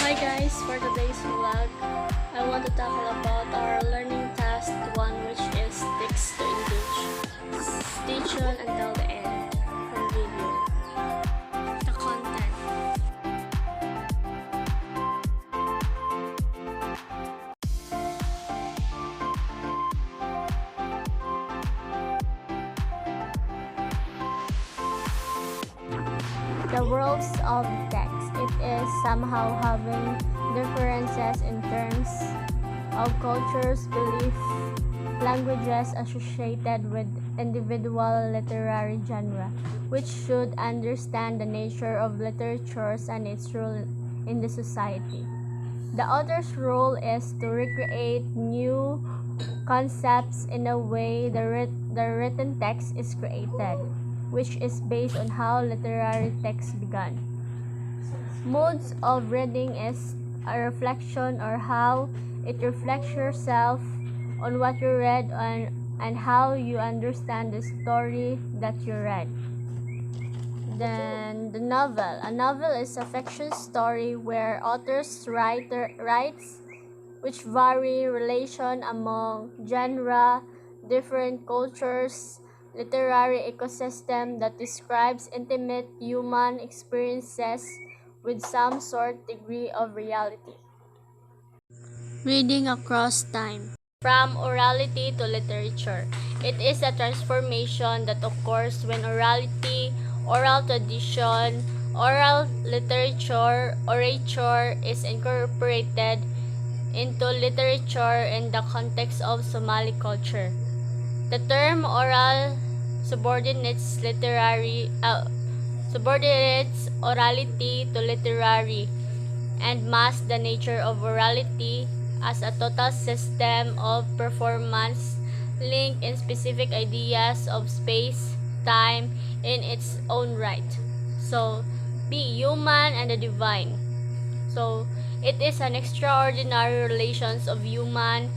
Hi guys, for today's vlog, I want to tackle about our learning task 1, which is text to engage. Stay tuned until the end for video. The content. The worlds of text. It is somehow having differences in terms of cultures, belief, languages associated with individual literary genre, which should understand the nature of literatures and its role in the society. The author's role is to recreate new concepts in a way the written text is created, which is based on how literary text began. Modes of reading is a reflection or how it reflects yourself on what you read and how you understand the story that you read. Then the novel. A novel is a fiction story where authors writes which vary relation among genre, different cultures, literary ecosystem that describes intimate human experiences with some sort degree of reality. Reading across time. From orality to literature. It is a transformation that occurs when orality, oral tradition, oral orature is incorporated into literature in the context of Somali culture. The term oral subordinates orality to literary and masks the nature of orality as a total system of performance linked in specific ideas of space, time in its own right. So, be human and the divine. So, it is an extraordinary relations of human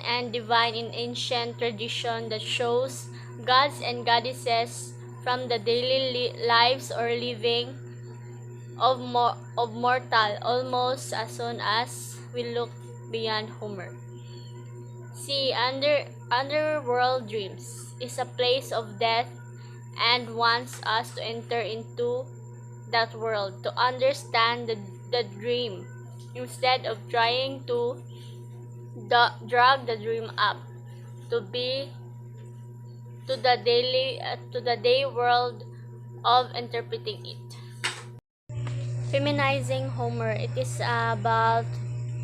and divine in ancient tradition that shows gods and goddesses from the daily lives or living of mortal almost as soon as we look beyond Homer. See, underworld dreams is a place of death and wants us to enter into that world to understand the dream instead of trying to drag the dream up to the day world of interpreting it. Feminizing Homer. It is about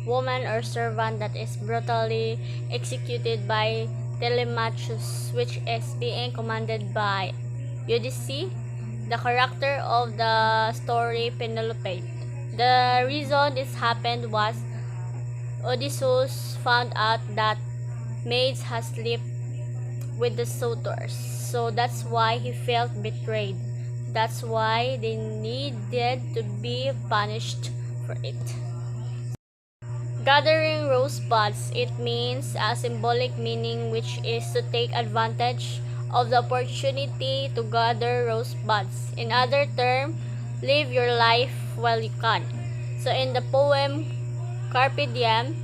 woman or servant that is brutally executed by Telemachus, which is being commanded by Eurydice, the character of the story Penelope. The reason this happened was Odysseus found out that maids had slept with the suitors, so that's why he felt betrayed. That's why they needed to be punished for it. Gathering rosebuds. It means a symbolic meaning, which is to take advantage of the opportunity to gather rosebuds. In other terms, live your life while you can. So in the poem Carpe Diem,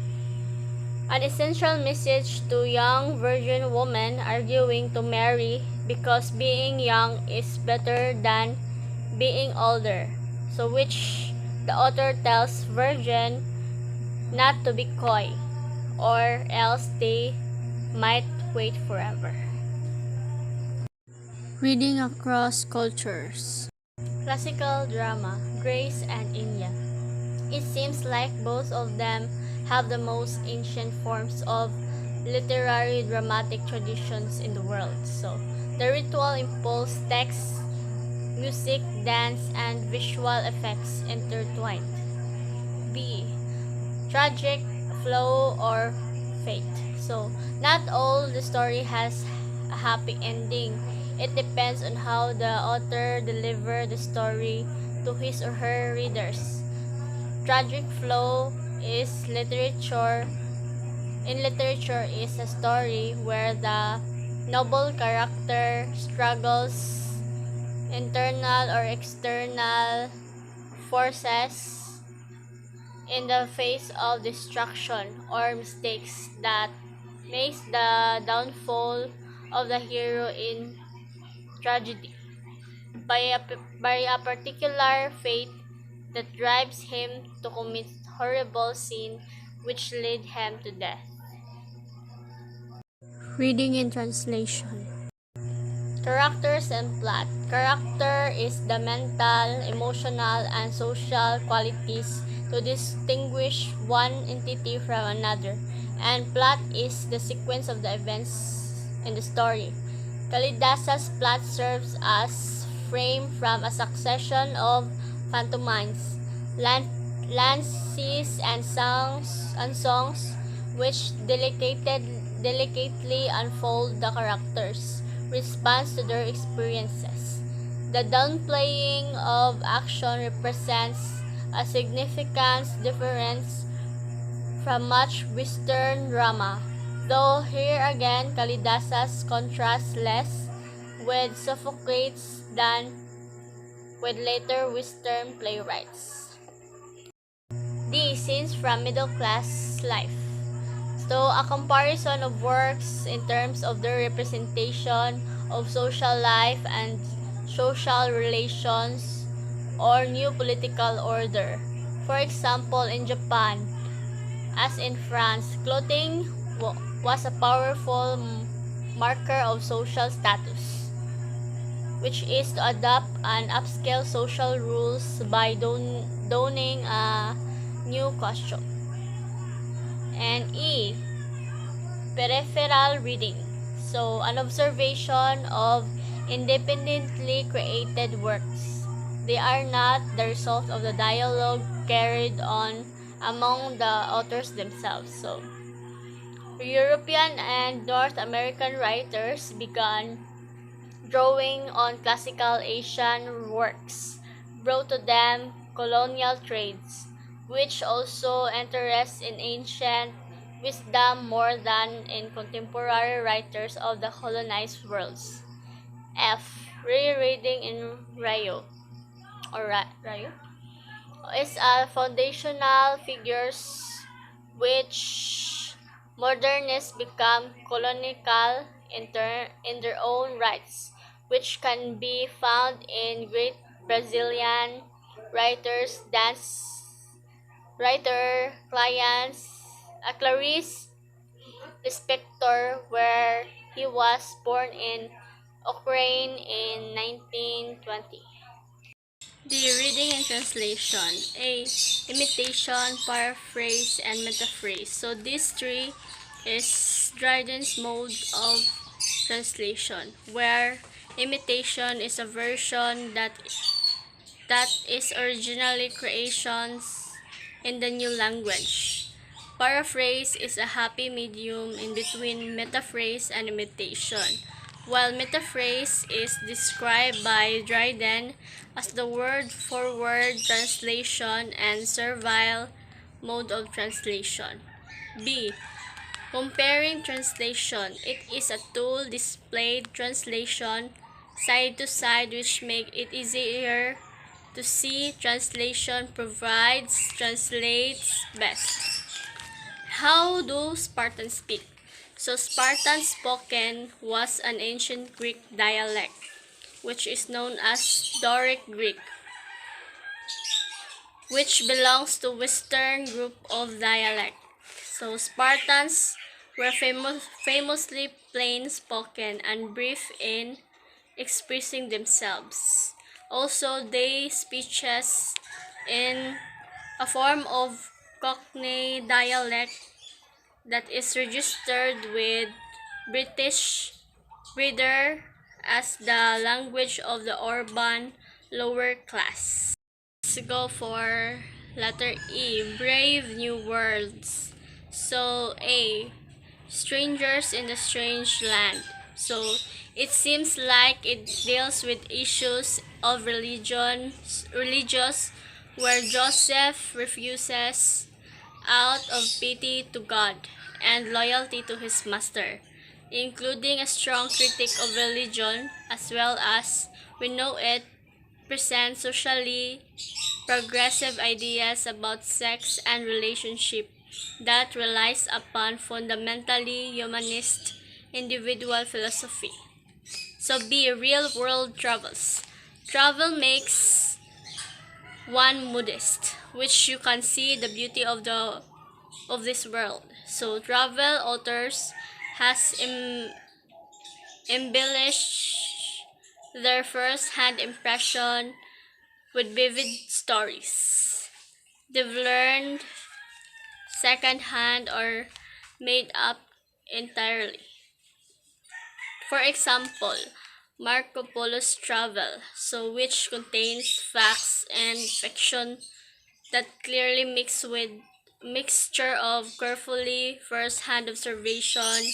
an essential message to young virgin women arguing to marry because being young is better than being older. So which the author tells virgin not to be coy, or else they might wait forever. Reading across cultures. Classical drama, Grace and Enya. It seems like both of them have the most ancient forms of literary dramatic traditions in the world. So, the ritual impulse, text, music, dance, and visual effects intertwined. B. Tragic flow or fate. So, not all the story has a happy ending. It depends on how the author delivers the story to his or her readers. Tragic flow is literature. In literature is a story where the noble character struggles internal or external forces in the face of destruction or mistakes that makes the downfall of the hero in tragedy by a particular fate that drives him to commit horrible sin which lead him to death. Reading in translation. Characters and plot. Character is the mental, emotional, and social qualities to distinguish one entity from another, and plot is the sequence of the events in the story. Kalidasa's plot serves as frame from a succession of pantomimes, lances, and songs which delicately unfold the characters' response to their experiences. The downplaying of action represents a significant difference from much Western drama, though here again Kalidasa's contrasts less with Sophocles than with later Western playwrights. D. Scenes from middle class life. So, a comparison of works in terms of their representation of social life and social relations or new political order. For example, in Japan, as in France, clothing was a powerful marker of social status, which is to adopt and upscale social rules by donning a new costume. And E, peripheral reading. So, an observation of independently created works. They are not the result of the dialogue carried on among the authors themselves. So, European and North American writers began drawing on classical Asian works, brought to them colonial trades, which also interests in ancient wisdom more than in contemporary writers of the colonized worlds. F. Rereading in Rayo is a foundational figures which modernists become colonial in their own rights, which can be found in great Brazilian Clarice Lispector, where he was born in Ukraine in 1920. The reading and translation. A. Imitation, paraphrase, and metaphrase. So these three is Dryden's mode of translation, where imitation is a version that is originally creations in the new language. Paraphrase is a happy medium in between metaphrase and imitation, while metaphrase is described by Dryden as the word-for-word translation and servile mode of translation. B. Comparing translation. It is a tool displayed translation side to side which make it easier to see. Translation translates best. How do Spartans speak? So Spartan spoken was an ancient Greek dialect, which is known as Doric Greek, which belongs to Western group of dialect. So Spartans were famously plain spoken and brief in expressing themselves. Also, they speeches in a form of Cockney dialect that is registered with British reader as the language of the urban lower class. Let's go for letter E, brave new worlds. So A, strangers in the strange land. So it seems like it deals with issues of religious where Joseph refuses out of pity to God and loyalty to his master, including a strong critique of religion as well as we know it presents socially progressive ideas about sex and relationship that relies upon fundamentally humanist individual philosophy. So B, real world travels. Travel makes one modest, which you can see the beauty of this world. So travel authors has embellished their first-hand impression with vivid stories. They've learned second-hand or made up entirely. For example, Marco Polo's Travel, so which contains facts and fiction that clearly mix with mixture of carefully first-hand observation,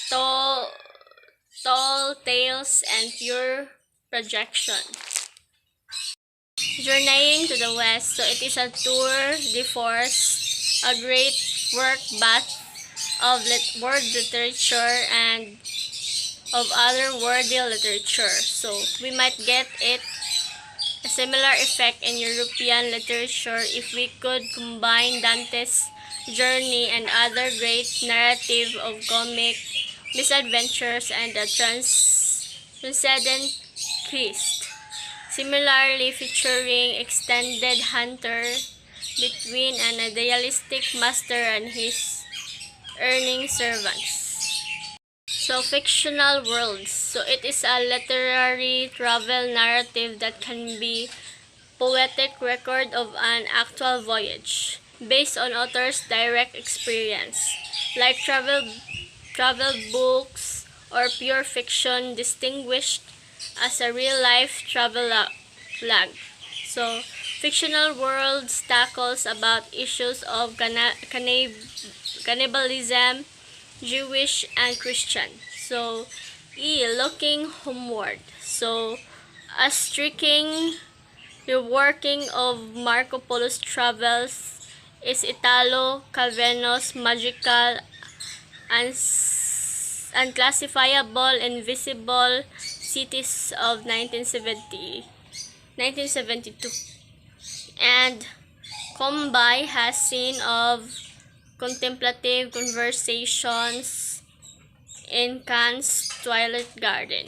tall, tall tales, and pure projection. Journeying to the West, so it is a tour de force, a great work bath of world literature and of other worldly literature. So we might get it a similar effect in European literature if we could combine Dante's Journey and other great narrative of comic misadventures and a transcendent Christ. Similarly, featuring extended hunter between an idealistic master and his earning servants. So, fictional worlds. So, it is a literary travel narrative that can be poetic record of an actual voyage based on author's direct experience, like travel books or pure fiction distinguished as a real-life travel log. So, fictional worlds tackles about issues of cannibalism, Jewish and Christian. So, E, looking homeward. So, a striking reworking of Marco Polo's travels is Italo Calvino's magical, unclassifiable, invisible cities of 1972. And Combay has seen of contemplative conversations in Kant's Twilight Garden.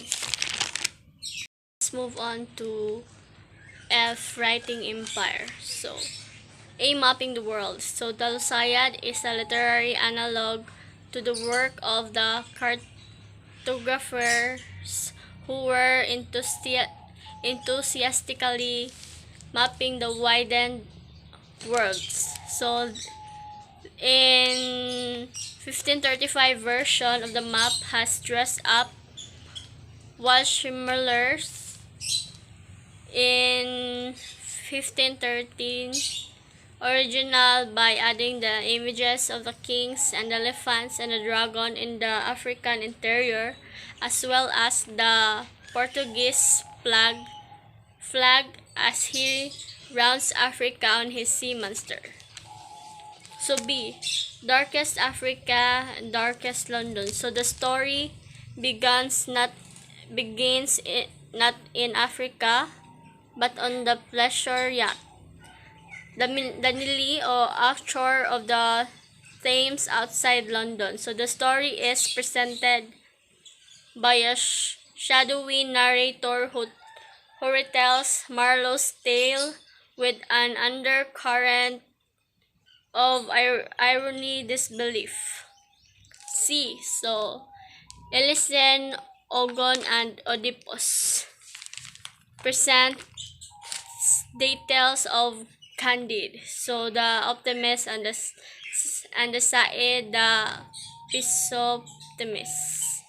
Let's move on to F, writing empire. So, A, mapping the world. So, the Lusayad is a literary analog to the work of the cartographers who were enthusiastically mapping the widened worlds. So, in 1535 version of the map has dressed up Waldschmiller's in 1513 original by adding the images of the kings and elephants and the dragon in the African interior, as well as the Portuguese flag as he rounds Africa on his sea monster. So B, Darkest Africa and Darkest London. So the story begins not in Africa but on the pleasure yacht, the Nili or offshore of the Thames outside London. So the story is presented by a shadowy narrator who retells Marlowe's tale with an undercurrent of irony, disbelief. C. So, Elysian, Ogon, and Oedipus present details of Candide. So, the optimist and the Said, the Pisoptimist.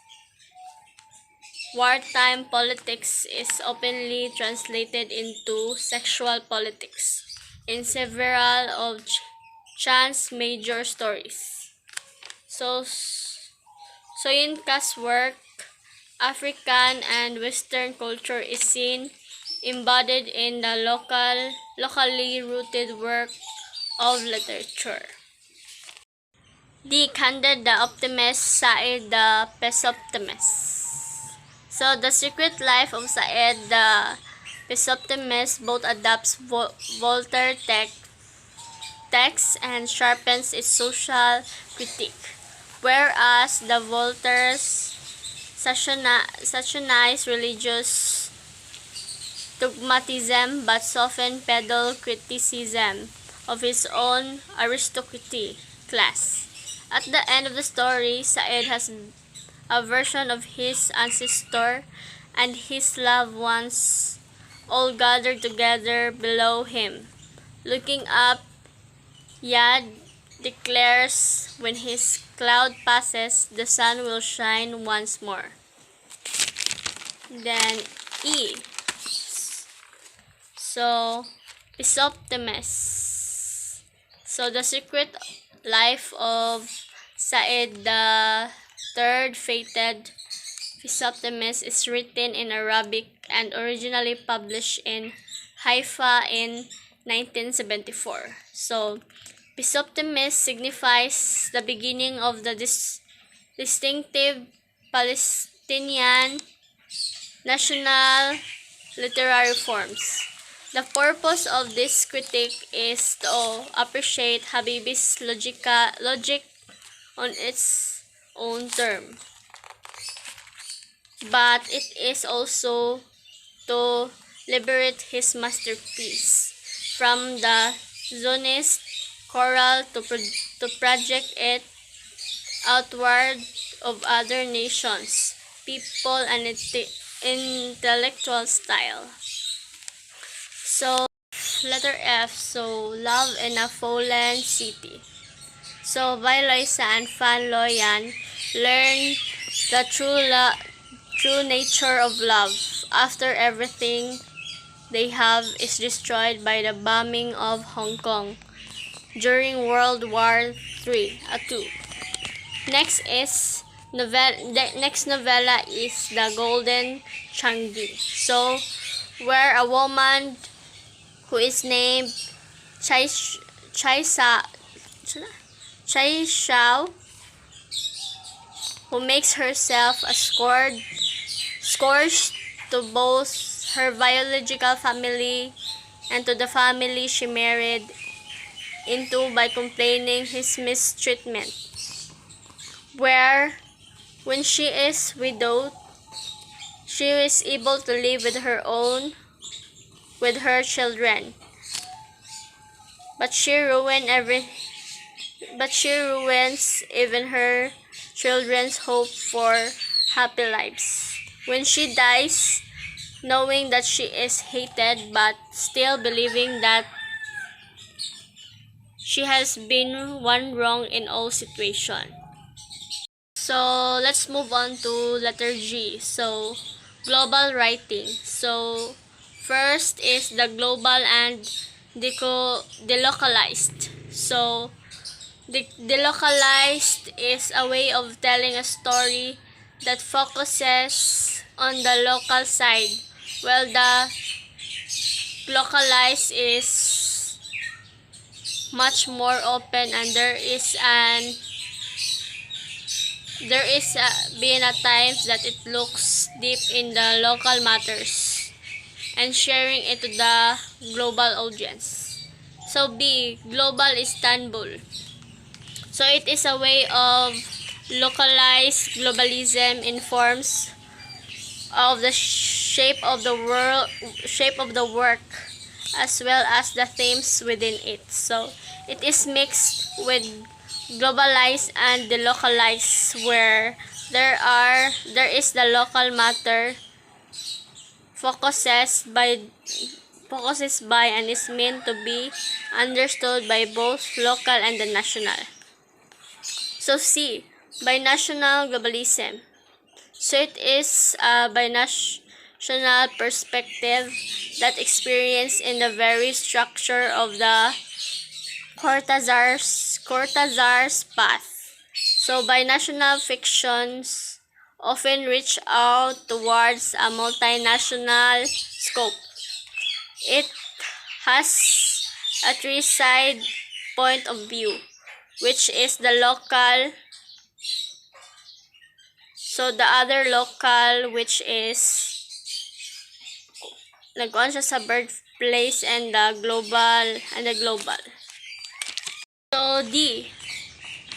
Wartime politics is openly translated into sexual politics in several of Chan's major stories. So Soyinka's work, African and Western culture is seen embodied in the locally rooted work of literature. D. Candide the Optimist, Said the Pesoptimist. So, The Secret Life of Said the Pesoptimist both adapts Voltaire text and sharpens its social critique, whereas the Voltaire's satirize religious dogmatism but soften pedal criticism of his own aristocracy class. At the end of the story, Said has a version of his ancestor and his loved ones all gathered together below him. Looking up, Yad declares, when his cloud passes, the sun will shine once more. Then E. So, Pesoptimus. So, The Secret Life of Said the Third Fated Pesoptimus is written in Arabic and originally published in Haifa in 1974. So, Pesoptimus signifies the beginning of the distinctive Palestinian national literary forms. The purpose of this critique is to appreciate Habibi's logic on its own term, but it is also to liberate his masterpiece from the Zionist choral to project it outward of other nations, people, and intellectual style. So, letter F, so Love in a Fallen City. So, Vailoisa and Fan Loyan learn the true nature of love after everything they have is destroyed by the bombing of Hong Kong during World War II. Next novella is The Golden Changi. So, where a woman who is named Chai Shao, who makes herself a scourge to both her biological family and to the family she married into by complaining his mistreatment. When she is widowed, she is able to live with her children. But she ruins even her children's hope for happy lives. When she dies, knowing that she is hated but still believing that she has been one wrong in all situations. So, let's move on to letter G. So, global writing. So, first is the global and delocalized. So, the delocalized is a way of telling a story that focuses on the local side, while the localized is much more open, and there is been a times that it looks deep in the local matters and sharing it to the global audience. So B, global Istanbul. So it is a way of localized globalism in forms of the shape of the work as well as the themes within it. So it is mixed with globalized and delocalized, where there is the local matter focuses by and is meant to be understood by both local and the national. So C, binational globalism. So it is a binational perspective that experience in the very structure of the Cortázar's path. So binational fictions often reach out towards a multinational scope. It has a three-side point of view, which is the local, So the other local, which is nag-on siya sa birthplace and the global. So D.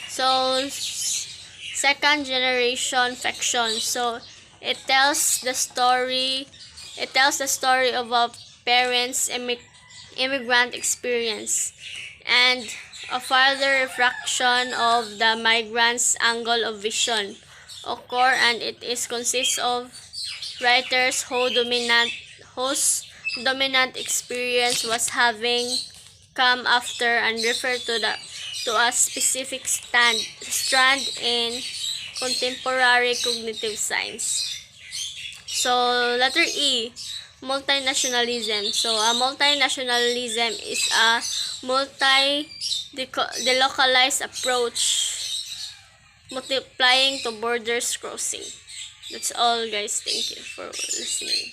So second generation fiction. So it tells the story of a parent's immigrant experience and a further refraction of the migrant's angle of vision occur, and it is consists of writers whose dominant experience was having come after and refer to a specific strand in contemporary cognitive science. So letter E, multinationalism. So a multinationalism is a delocalized approach multiplying to borders crossing. That's all, guys. Thank you for listening.